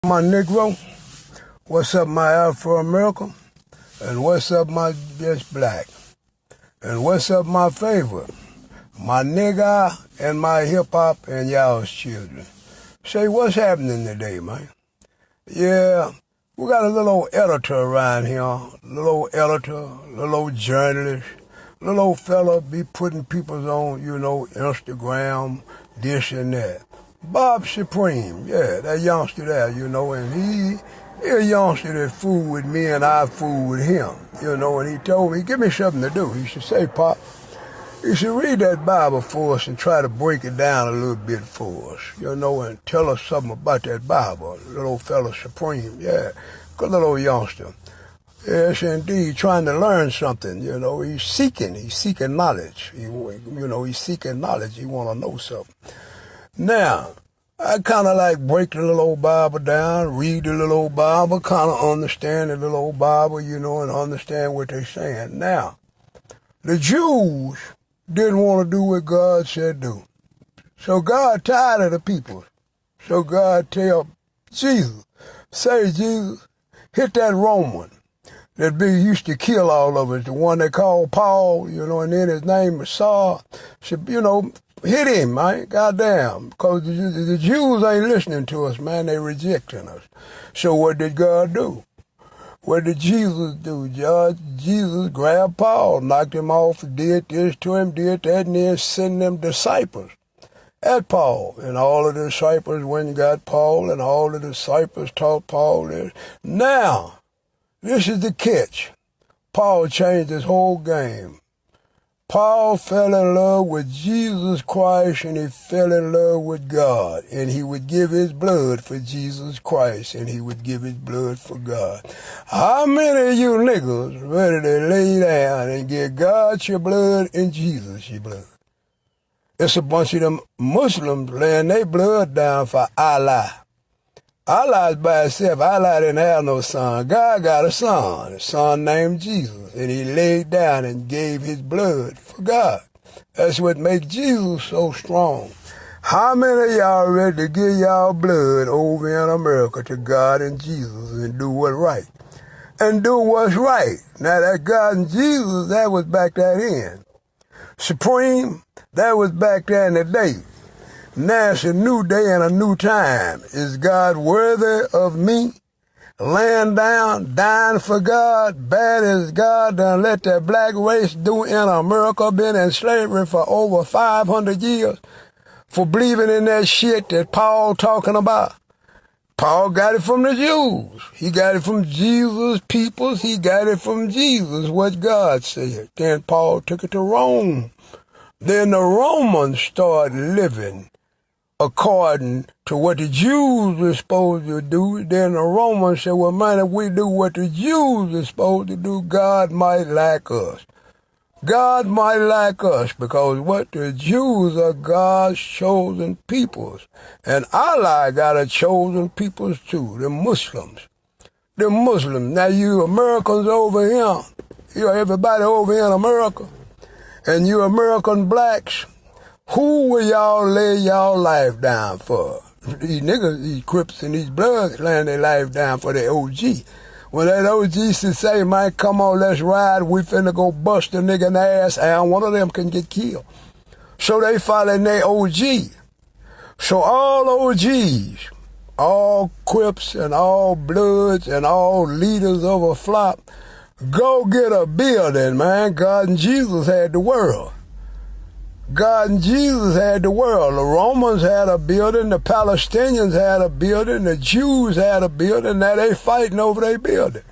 My Negro, what's up my Afro-American, and what's up my just black, and what's up my favorite, my nigga and my hip-hop and y'all's children. Say, what's happening today, man? Yeah, we got a little old editor around here, little old editor, little old journalist, little old fella be putting people's on, Instagram, this and that. Bob Supreme, yeah, that youngster there, and he a youngster that fooled with me and I fooled with him, and he told me, give me something to do. He should say, Pop, you should read that Bible for us and try to break it down a little bit for us, and tell us something about that Bible. Little old fella Supreme, yeah, good little old youngster. Yes, indeed, trying to learn something, he's seeking knowledge. He's seeking knowledge, he want to know something. Now, I kind of like break the little old Bible down, read the little old Bible, kind of understand the little old Bible, and understand what they're saying. Now, the Jews didn't want to do what God said do. So God tired of the people. So God tell Jesus, say, Jesus, hit that Roman that used to kill all of us, the one they called Paul, and then his name was Saul. Hit him, man, goddamn, because the Jews ain't listening to us, man, they rejecting us. So what did God do? What did Jesus do? Jesus grabbed Paul, knocked him off, did this to him, did that, and then sent them disciples at Paul. And all of the disciples went and got Paul, and all of the disciples taught Paul this. Now, this is the catch. Paul changed his whole game. Paul fell in love with Jesus Christ, and he fell in love with God, and he would give his blood for Jesus Christ, and he would give his blood for God. How many of you niggas ready to lay down and give God your blood and Jesus your blood? It's a bunch of them Muslims laying their blood down for Allah. Allah is by himself. Allah didn't have no son. God got a son named Jesus, and he laid down and gave his blood for God. That's what makes Jesus so strong. How many of y'all ready to give y'all blood over in America to God and Jesus and do what's right? And do what's right. Now that God and Jesus, that was back that in. Supreme, that was back there in the day. Now it's a new day and a new time. Is God worthy of me? Laying down, dying for God, bad as God done let the black race do in America, been in slavery for over 500 years, for believing in that shit that Paul talking about. Paul got it from the Jews. He got it from Jesus' peoples. He got it from Jesus, what God said. Then Paul took it to Rome. Then the Romans started living according to what the Jews were supposed to do. Then the Romans said, well, man, if we do what the Jews are supposed to do, God might like us. God might like us because what the Jews are God's chosen peoples. And Allah got a chosen peoples too, the Muslims. The Muslims. Now you Americans over here, everybody over here in America, and you American blacks, who will y'all lay y'all life down for? These niggas, these Crips and these Bloods laying their life down for the OG. When that OG should say, man, come on, let's ride, we finna go bust a nigga in the ass, and one of them can get killed. So they following their OG. So all OGs, all Crips and all Bloods and all leaders of a flock, go get a building, man. God and Jesus had the world. God and Jesus had the world. The Romans had a building, the Palestinians had a building, the Jews had a building. Now they fighting over their building.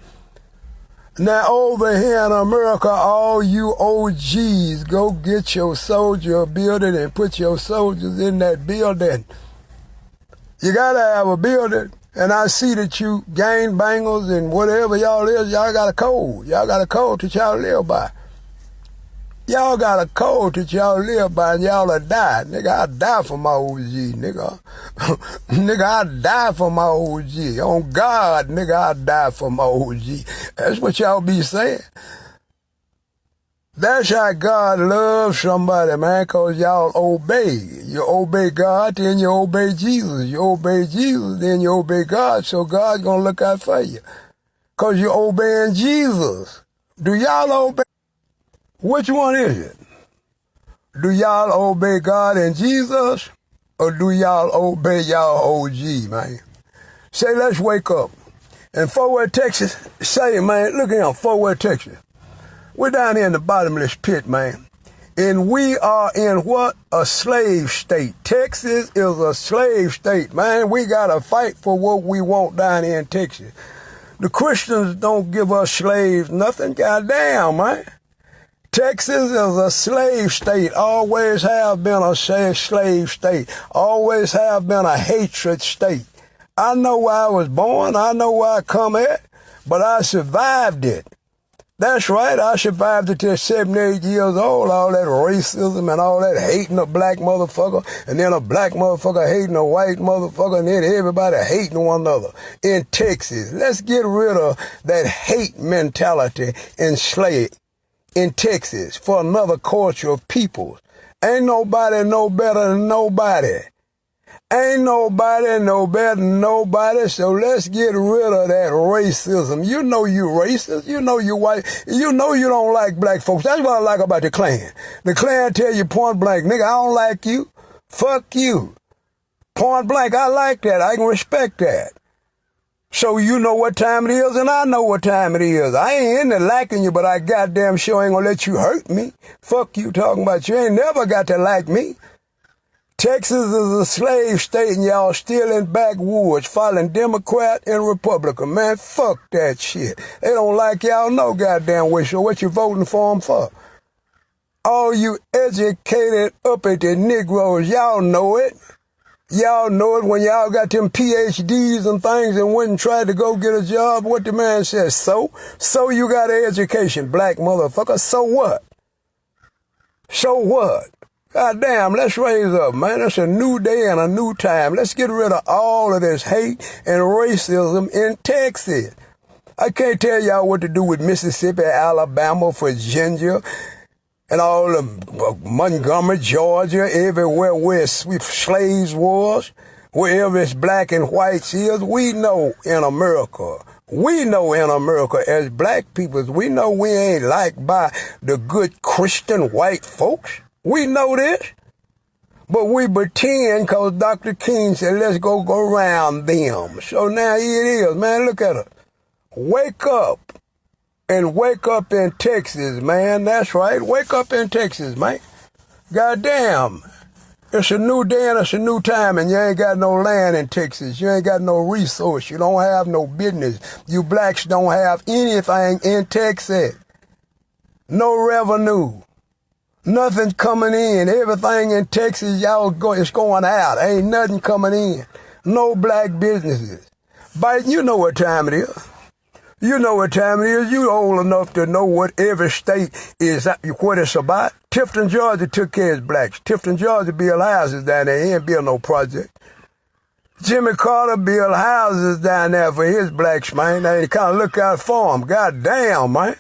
Now over here in America, all you OGs, go get your soldier a building and put your soldiers in that building. You gotta have a building. And I see that you gangbangers and whatever y'all is, y'all got a code. Y'all got a code that y'all live by. Y'all got a code that y'all live by and y'all will die. Nigga, I die for my OG, nigga. Nigga, I die for my OG. On God, nigga, I die for my OG. That's what y'all be saying. That's how God loves somebody, man, because y'all obey. You obey God, then you obey Jesus. You obey Jesus, then you obey God, so God's going to look out for you. Because you're obeying Jesus. Do y'all obey? Which one is it? Do y'all obey God and Jesus, or do y'all obey y'all OG, man? Say, let's wake up. In Fort Worth, Texas, say, man, look at him, Fort Worth, Texas. We're down here in the bottomless pit, man. And we are in what? A slave state. Texas is a slave state, man. We got to fight for what we want down here in Texas. The Christians don't give us slaves nothing. Goddamn, man. Texas is a slave state. Always have been a slave state. Always have been a hatred state. I know where I was born. I know where I come at. But I survived it. That's right, I survived it till 78 years old, all that racism and all that hating a black motherfucker, and then a black motherfucker hating a white motherfucker, and then everybody hating one another in Texas. Let's get rid of that hate mentality enslaved in Texas for another culture of people. Ain't nobody no better than nobody. Ain't nobody no better than nobody, so let's get rid of that racism. You know you racist. You know you white. You know you don't like black folks. That's what I like about the Klan. The Klan tell you point blank, nigga, I don't like you. Fuck you. Point blank, I like that. I can respect that. So you know what time it is, and I know what time it is. I ain't into liking you, but I goddamn sure ain't gonna let you hurt me. Fuck you talking about. You ain't never got to like me. Texas is a slave state, and y'all still in backwoods following Democrat and Republican. Man, fuck that shit. They don't like y'all no goddamn way, so what you voting for them for? All you educated, uppity Negroes, y'all know it. Y'all know it when y'all got them PhDs and things and went and tried to go get a job. What the man says, so you got an education, black motherfucker, so what? So what? God damn, let's raise up, man. It's a new day and a new time. Let's get rid of all of this hate and racism in Texas. I can't tell y'all what to do with Mississippi, Alabama, Virginia, and all of Montgomery, Georgia, everywhere where slaves was, wherever it's black and whites is. We know in America as black people, we know we ain't liked by the good Christian white folks. We know this, but we pretend because Dr. King said, let's go around them. So now here it is, man, look at it. Wake up, and wake up in Texas, man. That's right, wake up in Texas, man. Goddamn, it's a new day and it's a new time, and you ain't got no land in Texas. You ain't got no resource. You don't have no business. You blacks don't have anything in Texas. No revenue. Nothing coming in. Everything in Texas, it's going out. Ain't nothing coming in. No black businesses. But you know what time it is. You know what time it is. You old enough to know what every state is, what it's about. Tifton, Georgia took care of blacks. Tifton, Georgia built houses down there. He ain't built no project. Jimmy Carter built houses down there for his blacks, man. They kind of look out for them. God damn, man.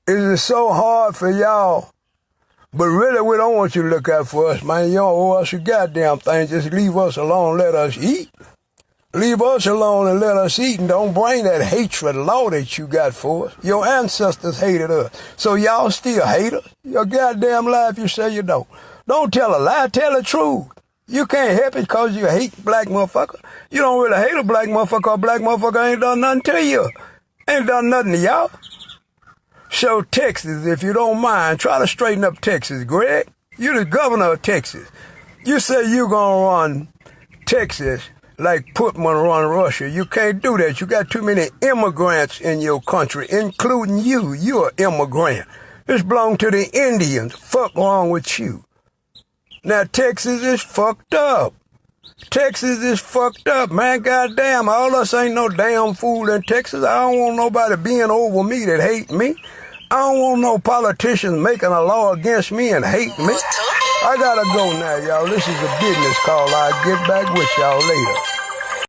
It is so hard for y'all. But really, we don't want you to look out for us, man. You don't owe us a goddamn thing. Just leave us alone, let us eat. Leave us alone and let us eat, and don't bring that hatred law that you got for us. Your ancestors hated us, so y'all still hate us. Your goddamn lie if you say you don't. Don't tell a lie, tell the truth. You can't help it because you hate black motherfucker. You don't really hate a black motherfucker. A black motherfucker ain't done nothing to you. Ain't done nothing to y'all. So Texas, if you don't mind, try to straighten up Texas, Greg. You're the governor of Texas. You say you're going to run Texas like Putin run Russia. You can't do that. You got too many immigrants in your country, including you. You're an immigrant. This belongs to the Indians. Fuck wrong with you. Now, Texas is fucked up. Texas is fucked up, man. Goddamn, all us ain't no damn fool in Texas. I don't want nobody being over me that hate me. I don't want no politicians making a law against me and hate me. I gotta go now, y'all. This is a business call. I'll get back with y'all later.